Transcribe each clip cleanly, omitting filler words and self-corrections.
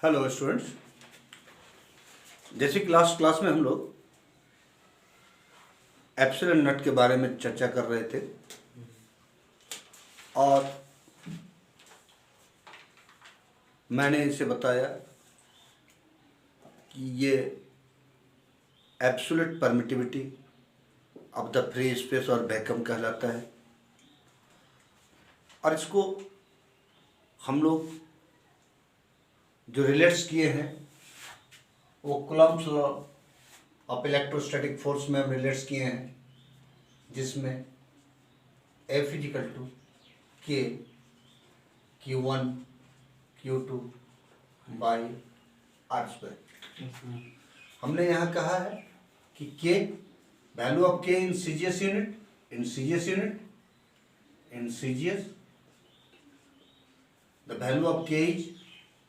Hello students, जैसे कि last class में हम लोग एप्सिलॉन नट के बारे में चर्चा कर रहे थे और मैंने इसे बताया कि ये absolute permittivity of the free space और वैक्यूम कहलाता है। और इसको हम लोग जो रिलेट्स किए हैं वो Coulomb's law of electrostatic force में हम रिलेट्स किए हैं, जिसमें F इजिकल टू के Q1 Q2 by are square. हमने यहाँ कहा है कि K value of K in CGS unit the value of K is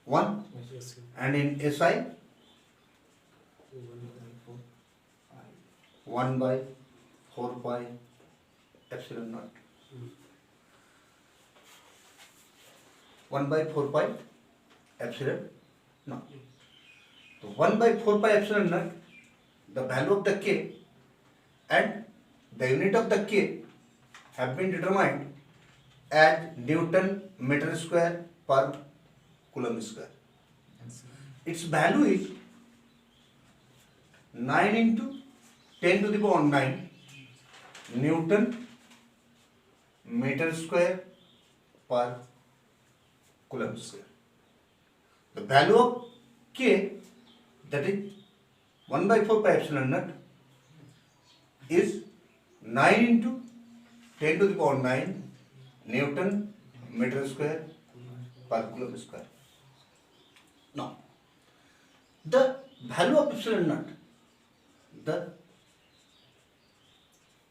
1 and in SI 1 by 4 pi epsilon naught 1 by 4 pi epsilon naught. So 1 by 4 pi epsilon naught, the value of the K and the unit of the K have been determined as Newton meter square per coulomb square. Its value is 9 into 10 to the power 9 Newton meter square per coulomb square. The value of K, that is 1 by 4 pi epsilon naught, is 9 into 10 to the power 9 Newton meter square per coulomb square. Now, the value of epsilon naught, the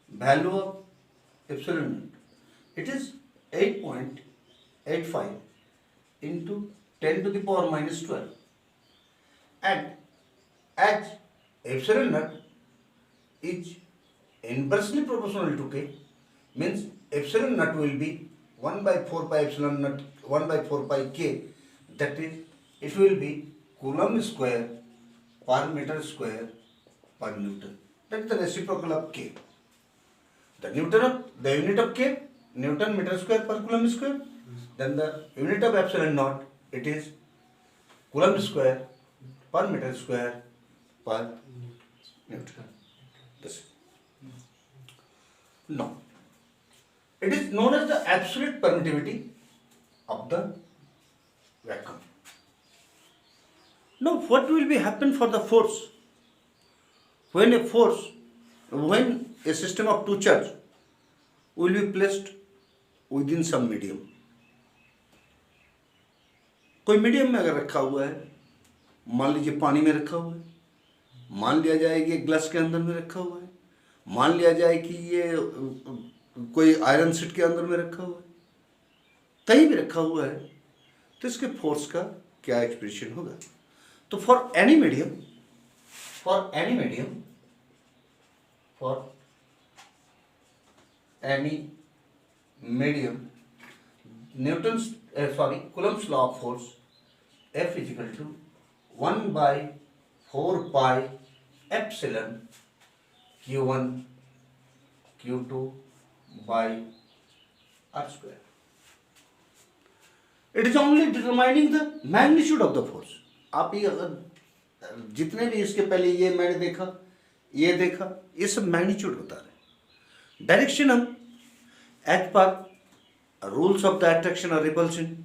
value of epsilon naught, it is 8.85 into 10 to the power minus 12, and as epsilon naught is inversely proportional to K, means epsilon naught will be 1 by 4 pi epsilon naught 1 by 4 pi K, that is it will be coulomb square per meter square per Newton. That is the reciprocal of K. The unit of K, Newton meter square per coulomb square. Then the unit of epsilon naught, it is coulomb square per meter square per Newton. This. Now, it is known as the absolute permittivity of the vacuum. Now, what will be happen for the force when a system of two charge will be placed within some medium? कोई medium में अगर रखा हुआ है, मान लीजिए पानी में रखा हुआ है, मान लिया जाए कि ग्लास के अंदर में रखा हुआ है, मान लिया जाए कि ये कोई आयरन शीट के अंदर में रखा हुआ है, कहीं भी रखा हुआ है, तो इसके फोर्स का क्या एक्सप्रेशन होगा? तो for any medium Coulomb's law of force, F is equal to 1 by 4 pi epsilon Q1 Q2 by R square. It is only determining the magnitude of the force. आप ये अगर जितने भी इसके पहले ये मैंने देखा, ये देखा, ये सब मैग्नीट्यूड बता रहे हैं। डायरेक्शन हम as per rules of the attraction or repulsion,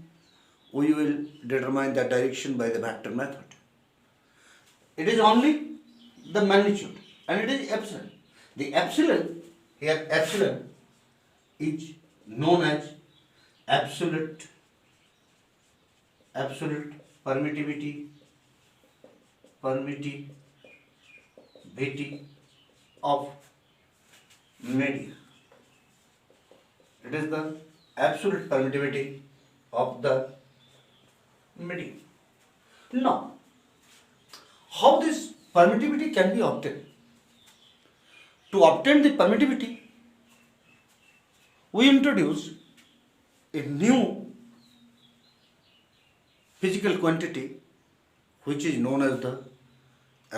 we will determine the direction by the vector method. It is only the magnitude and it is epsilon. The epsilon is known as absolute permittivity of media. It is the absolute permittivity of the medium. Now, how this permittivity can be obtained? To obtain the permittivity, we introduce a new physical quantity which is known as the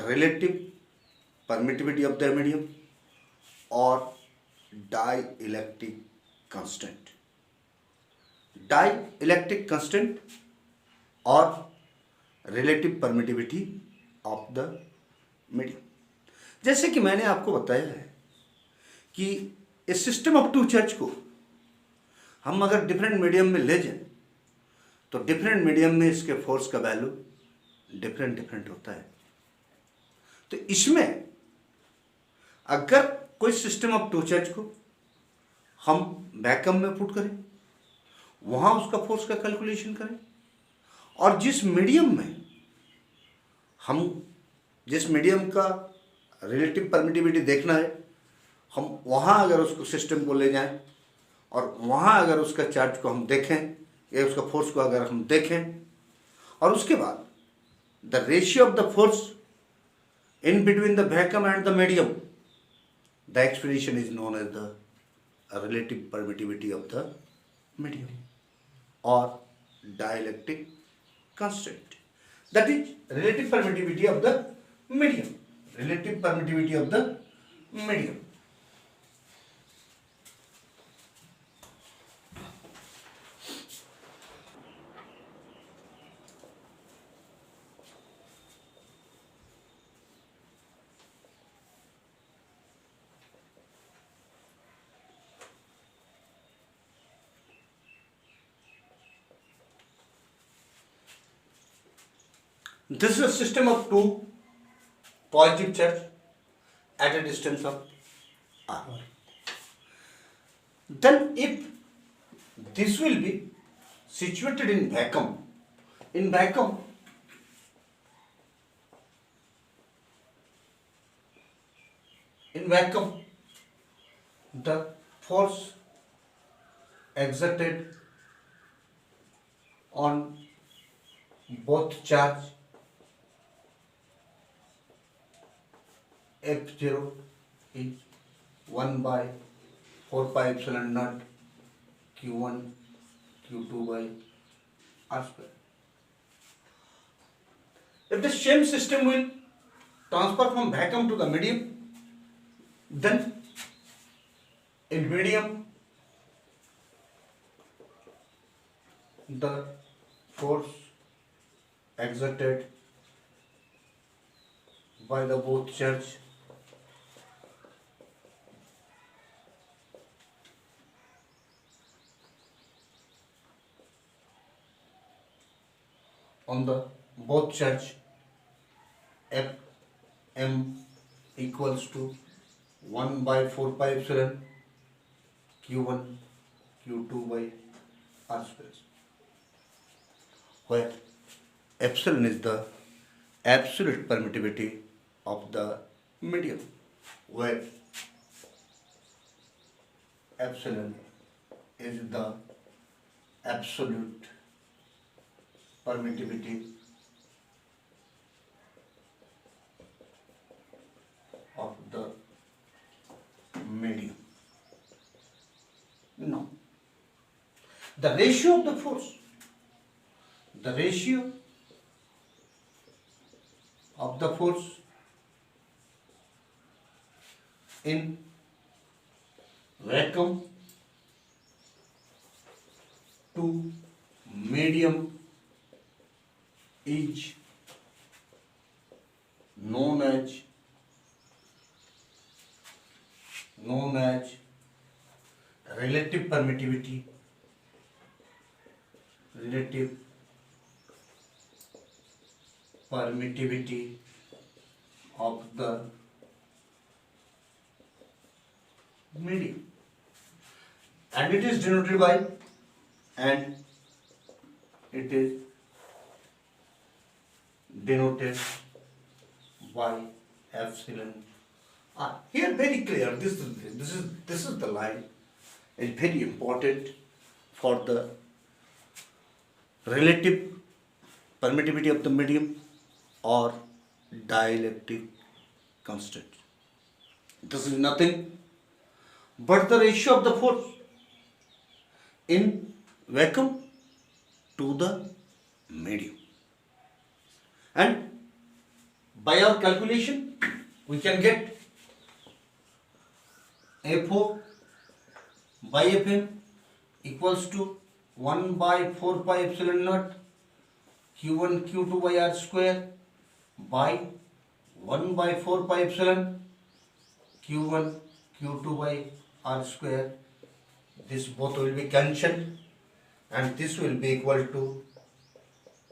relative permittivity of the medium or dielectric constant. Dielectric constant और relative permittivity of the medium. जैसे कि मैंने आपको बताया है कि इस system of to charge को हम अगर डिफरेंट मीडियम में ले जाएं तो डिफरेंट मीडियम में इसके फोर्स का वैल्यू डिफरेंट होता है. तो इसमें अगर कोई सिस्टम ऑफ टू चार्ज को हम वैक्यूम में पुट करें, वहां उसका फोर्स का कैलकुलेशन करें, और जिस मीडियम का रिलेटिव परमिटिविटी देखना है, हम वहां अगर उसको सिस्टम को ले जाएं और वहां अगर उसका चार्ज को हम देखें या उसका फोर्स को अगर हम देखें, और उसके बाद the ratio of the force in between the vacuum and the medium, the expression is known as the relative permittivity of the medium or dielectric constant. That is relative permittivity of the medium. Relative permittivity of the medium. This is a system of two positive charge at a distance of r. Then if this will be situated in vacuum, the force exerted on both charge F0 is 1 by 4 pi epsilon naught Q1 Q2 by R square. If the same system will transfer from vacuum to the medium, then in medium the force exerted by the both charge on the both charge Fm equals to 1 by 4 pi epsilon Q1 Q2 by R square, where epsilon is the absolute permittivity of the medium, where epsilon is the absolute permittivity of the medium. Now, the ratio of the force, in vacuum to medium is known as relative permittivity of the medium, and it is denoted by epsilon r. Here very clear, this is the line is very important for the relative permittivity of the medium or dielectric constant. This is nothing but the ratio of the force in vacuum to the medium. And by our calculation, we can get F4 by Fm equals to 1 by 4 pi epsilon naught Q1 Q2 by R square by 1 by 4 pi epsilon Q1 Q2 by R square. This both will be cancelled and this will be equal to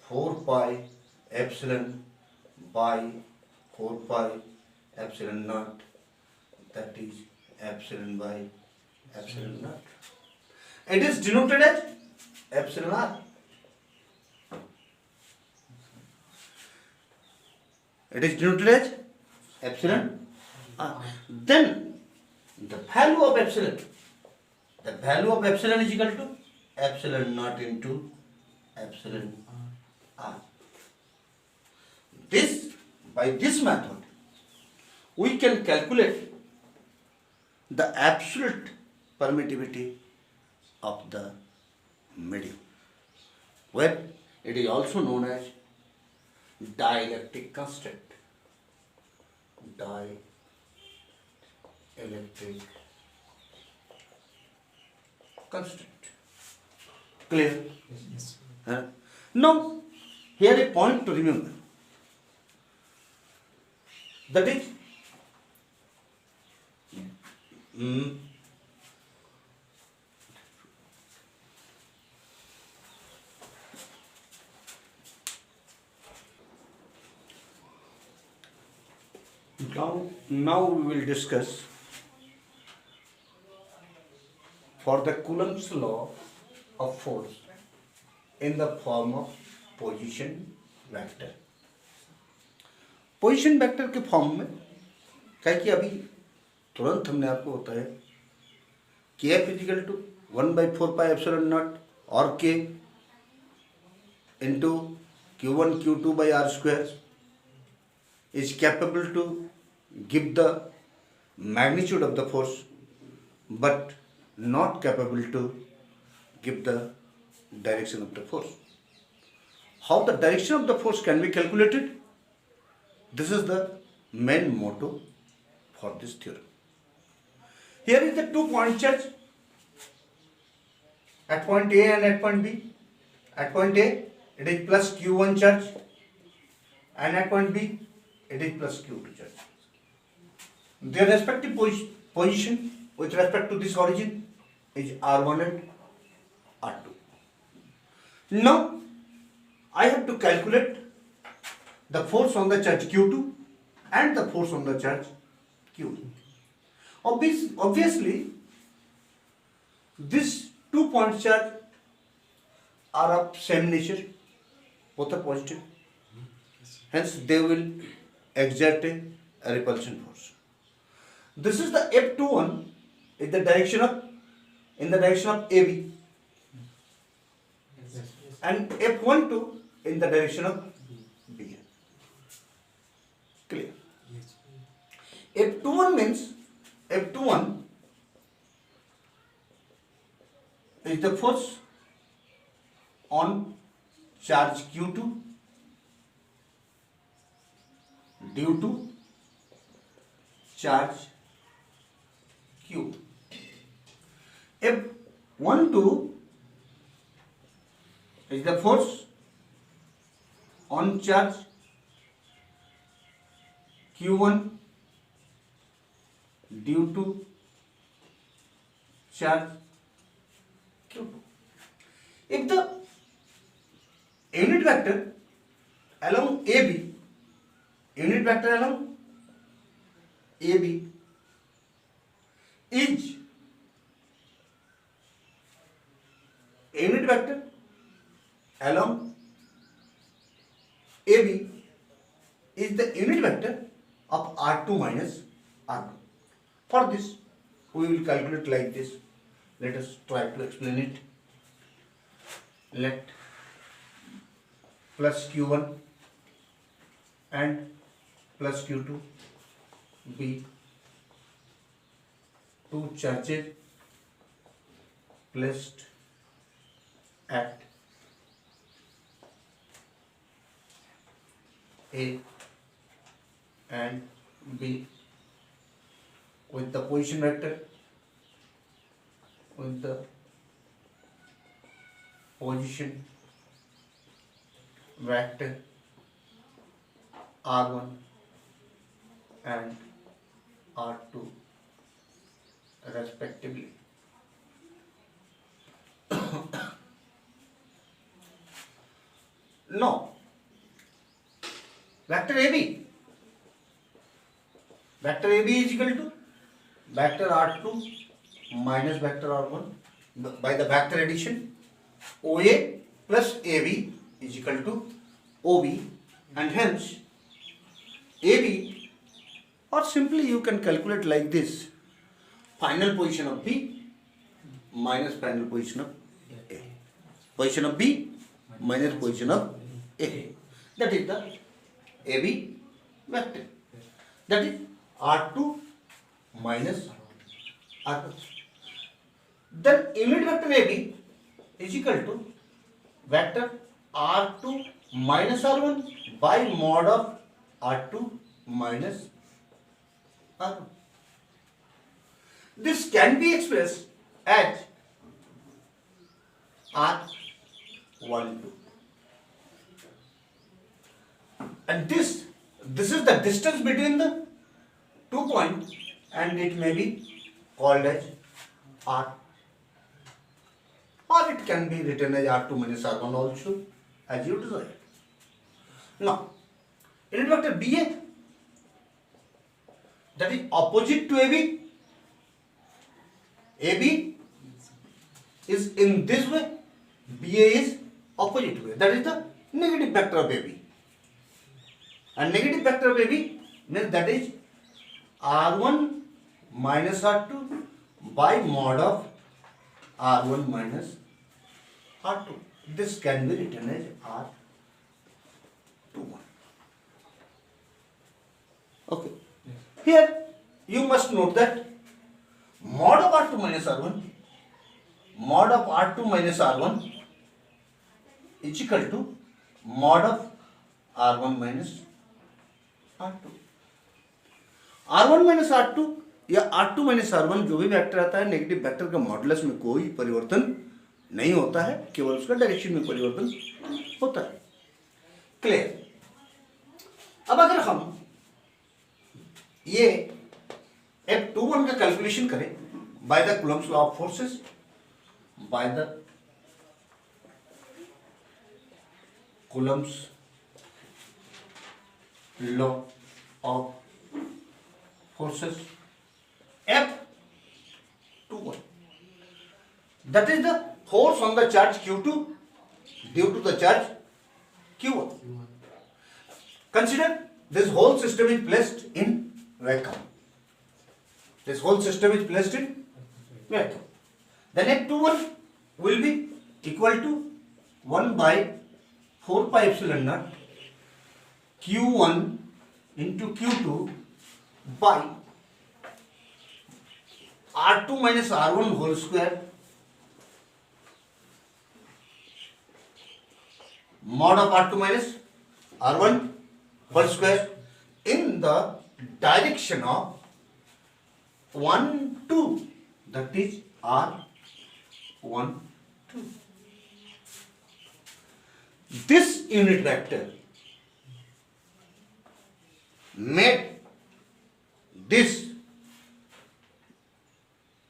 4 pi epsilon by 4 pi epsilon naught, that is epsilon by epsilon naught. It is denoted as epsilon r. It is denoted as epsilon r. Then the value of epsilon is equal to epsilon naught into epsilon r. By this method, we can calculate the absolute permittivity of the medium, where it is also known as dielectric constant. Dielectric constant. Clear? Yes. Now, here a point to remember. That is, now we will discuss for the Coulomb's law of force in the form of position vector. Position vector के form में क्या कि अभी तुरंत हमने आपको बताया के F is equal to 1 by 4 pi epsilon naught और के into Q1 Q2 by R square is capable to give the magnitude of the force but not capable to give the direction of the force. How the direction of the force can be calculated? This is the main motto for this theorem. Here is the 2 point charge at point A and at point B. At point A, it is plus Q1 charge, and at point B, it is plus Q2 charge. Their respective position with respect to this origin is R1 and R2. Now, I have to calculate the force on the charge Q2 and the force on the charge Q1. Obviously, these 2 point charge are of same nature, both are positive. Hence, they will exert a repulsion force. This is the F21 in the direction of AB, and F12 in the direction of B. Clear? F21 means F21 is the force on charge Q2 due to charge Q. F12 is the force on charge Q1 due to charge Q2. If the unit vector along AB is unit vector along AB is the unit vector of R2 minus R1. For this, we will calculate like this. Let us try to explain it. Let plus Q1 and plus Q2 be two charges placed at A and B with the position vector, with the position vector R1 and R2 respectively. Now, vector AB is equal to vector R2 minus vector R1 by the vector addition. OA plus AB is equal to OB, and hence AB, or simply you can calculate like this: final position of B minus final position of A. Position of B minus position of A. That is the AB vector. That is R2 minus R1. Then unit vector AB is equal to vector R2 minus R1 by mod of R2 minus R1. This can be expressed as R12. And this is the distance between the 2 points, and it may be called as R, or it can be written as R2 minus R1 also, as you desire. Now, unit vector BA, that is opposite to AB. AB is in this way, BA is opposite way. That is the negative vector of AB. And negative vector of AB means that is R1 minus R2 by mod of R1 minus R2. This can be written as R21. Okay. Here you must note that mod of R2 minus R1, mod of R2 minus R1 is equal to mod of R1 minus R2. R1 minus R2 या R2 minus R1 जो भी vector आता है, negative vector का modulus में कोई परिवर्तन नहीं होता है, केवल उसका डायरेक्शन में परिवर्तन होता है. क्लियर? अब अगर हम ये F21 का कैलकुलेशन करें by the Coulomb's law of forces, by the Coulomb's law of forces F21, that is the force on the charge Q2 due to the charge Q1. Consider this whole system is placed in vacuum. This whole system is placed in vacuum. Then F21 will be equal to 1 by 4 pi epsilon naught Q1 into Q2 by R2 minus R1 whole square mod of R2 minus R1 whole square in the direction of 1, 2, that is R1, 2. This unit vector made this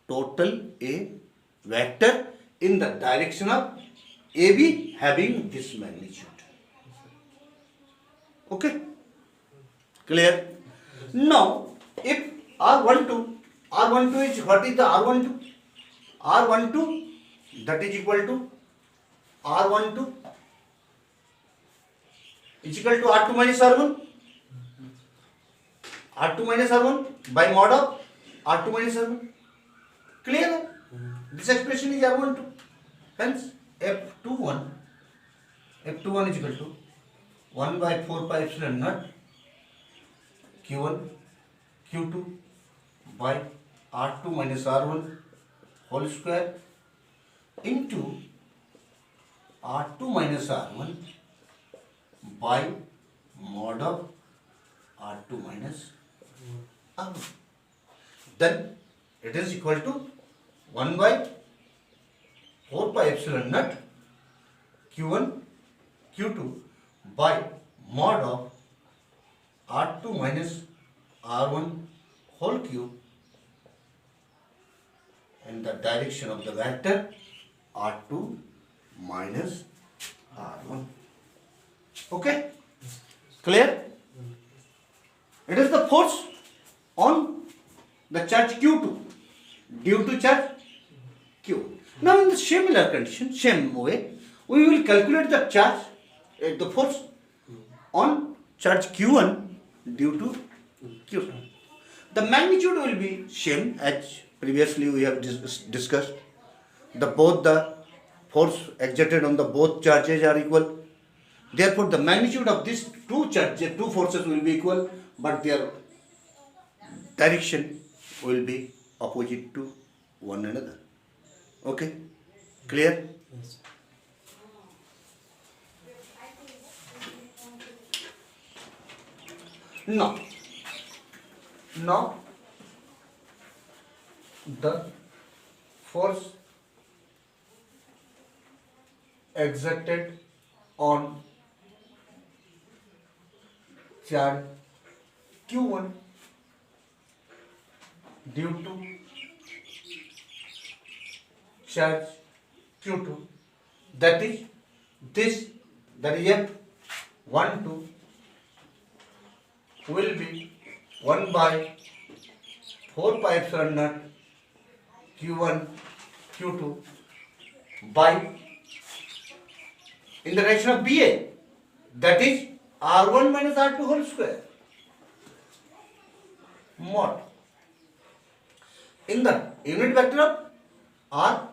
total A vector in the direction of AB having this magnitude. Okay? Clear? Now, if R12 is, what is the R12? R12 that is equal to R12 is equal to R2 minus R1. R2 minus R1 by mod of R2 minus R1. Clear? This expression is R12. Hence, F21 is equal to 1 by 4 pi epsilon naught Q1 Q2 by R2 minus R1 whole square into R2 minus R1 by mod of R2 minus R1. Then it is equal to 1 by 4 pi epsilon naught Q1 Q2 by mod of R2 minus R1 whole cube in the direction of the vector R2 minus R1. Okay? Clear? It is the force on the charge Q2 due to charge Q. Now in the similar condition, same way, we will calculate the charge, the force on charge Q1 due to Q2. The magnitude will be same as previously we have discussed. Both the force exerted on the both charges are equal. Therefore, the magnitude of these two forces will be equal, but their direction will be opposite to one another. Okay? Clear? Yes. Now, the force exerted on charge Q1 due to charge Q2, that is F12 will be 1 by 4 pi epsilon naught Q1 Q2 by in the direction of BA, that is R1 minus R2 whole square mod in the unit vector of R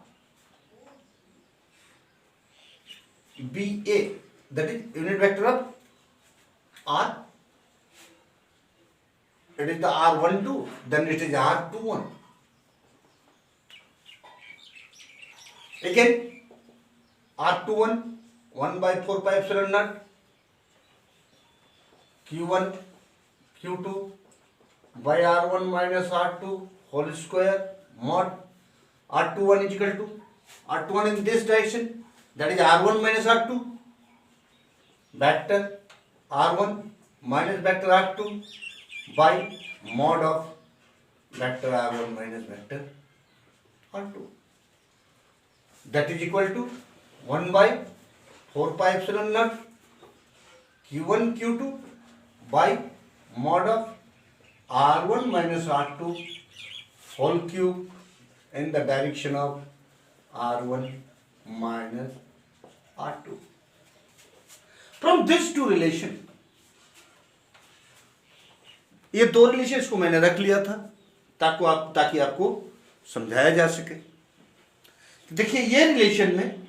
BA, that is unit vector of R, it is the R12, then it is R21. Again R21 1 by 4 pi epsilon naught Q1 Q2 by R1 minus R2 whole square mod R21 is equal to R21 in this direction, that is R1 minus R2 vector R1 minus vector R2 by mod of vector R1 minus vector R2, that is equal to 1 by 4 pi epsilon naught Q1 Q2 by mod of R1 minus R2 whole cube in the direction of R1 minus R2. From these two relation, ये दो relation इसको मैंने रख लिया था ताकि आपको समझाया जा सके। देखिए ये रिलेशन में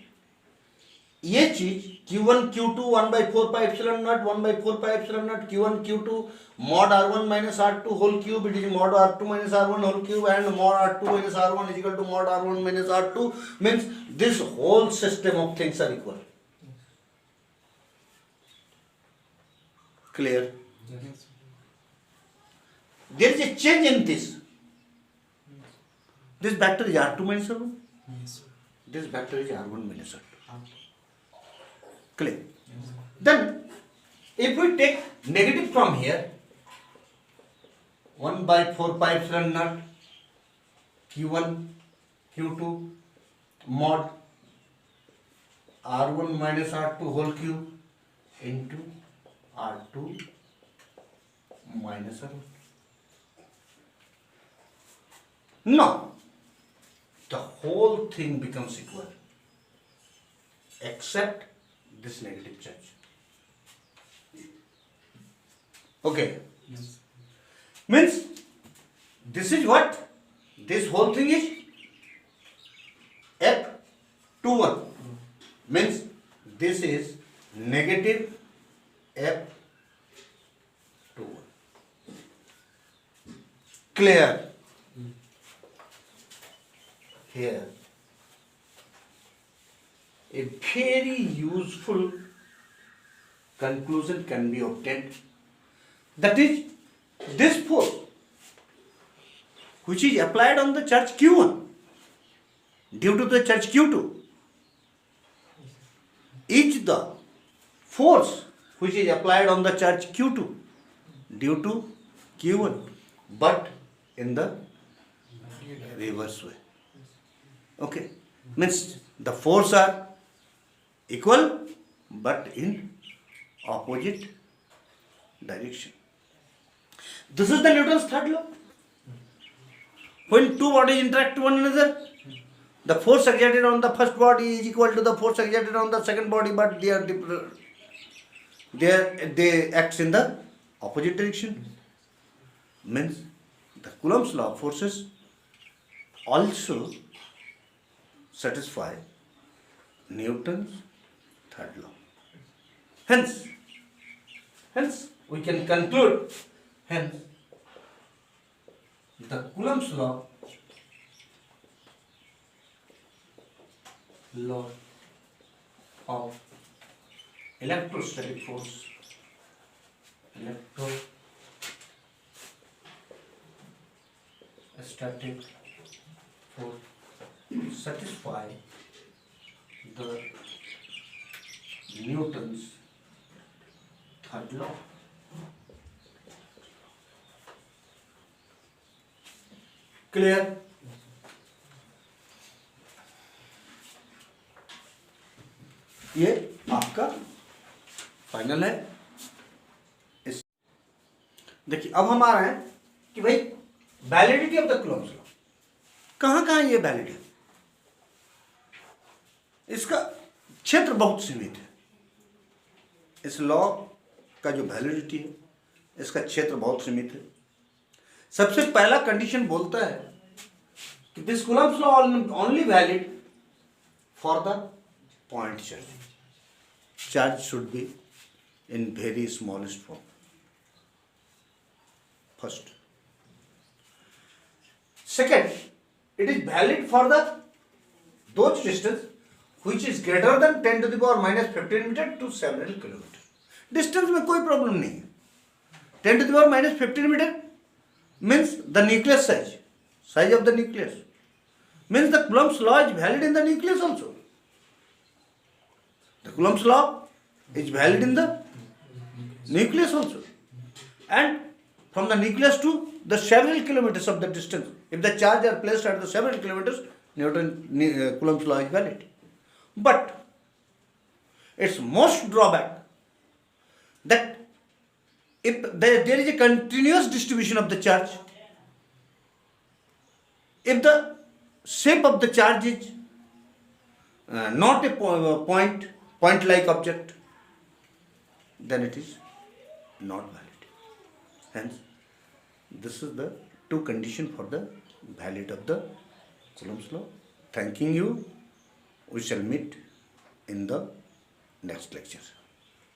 ये चीज Q1 Q2 1 by 4 pi epsilon naught 1 by 4 pi epsilon naught Q1 Q2 mod R1 minus R2 whole cube, it is mod R2 minus R1 whole cube, and mod R2 minus R1 is equal to mod R1 minus R2, means this whole system of things are equal. Clear? Yes. There is a change in this. This vector is R2 minus R1. Yes. This vector is R1 minus R2. Clear? Yes. Then, if we take negative from here, 1 by 4 pi epsilon naught Q1 Q2 mod R1 minus R2 whole cube into R2 minus R1. Now, the whole thing becomes equal except this negative charge. Okay. Yes. Means this is what? This whole thing is F21. Means this is negative F21. Clear? Here, a very useful conclusion can be obtained. That is, this force which is applied on the charge Q1 due to the charge Q2 is the force which is applied on the charge Q2 due to Q1, but in the reverse way. Okay, means the force are equal but in opposite direction. This is the Newton's third law. When two bodies interact with one another, the force exerted on the first body is equal to the force exerted on the second body, but they act in the opposite direction. Means the Coulomb's law of forces also satisfy Newton's third law. Hence we can conclude, the Coulomb's law of electrostatic force satisfy the Newton's third law. Clear? ये आपका final है। इस देखिए अब हम आ रहे हैं कि भाई validity of the Coulomb's law कहाँ कहाँ ये वैलिड है। इसका क्षेत्र बहुत सीमित है। इस लॉ का जो वैलिडिटी है इसका क्षेत्र बहुत सीमित है। सबसे पहला कंडीशन बोलता है कि this Coulomb's law only valid for the point charge. Charge should be in very smallest form. First. Second, it is valid for the those distance which is greater than 10 to the power minus 15 meter to several kilometer. Distance में कोई problem नहीं है. 10 to the power minus 15 meter means the nucleus size of the nucleus. Means the Coulomb's law is valid in the nucleus also. The Coulomb's law is valid in the nucleus also. And from the nucleus to the several kilometers of the distance, if the charge are placed at the several kilometers, Coulomb's law is valid. But its most drawback that if there is a continuous distribution of the charge, if the shape of the charge is not a point-like object, then it is not valid. Hence, this is the two conditions for the valid of the Coulomb's law. Thanking you. We shall meet in the next lecture.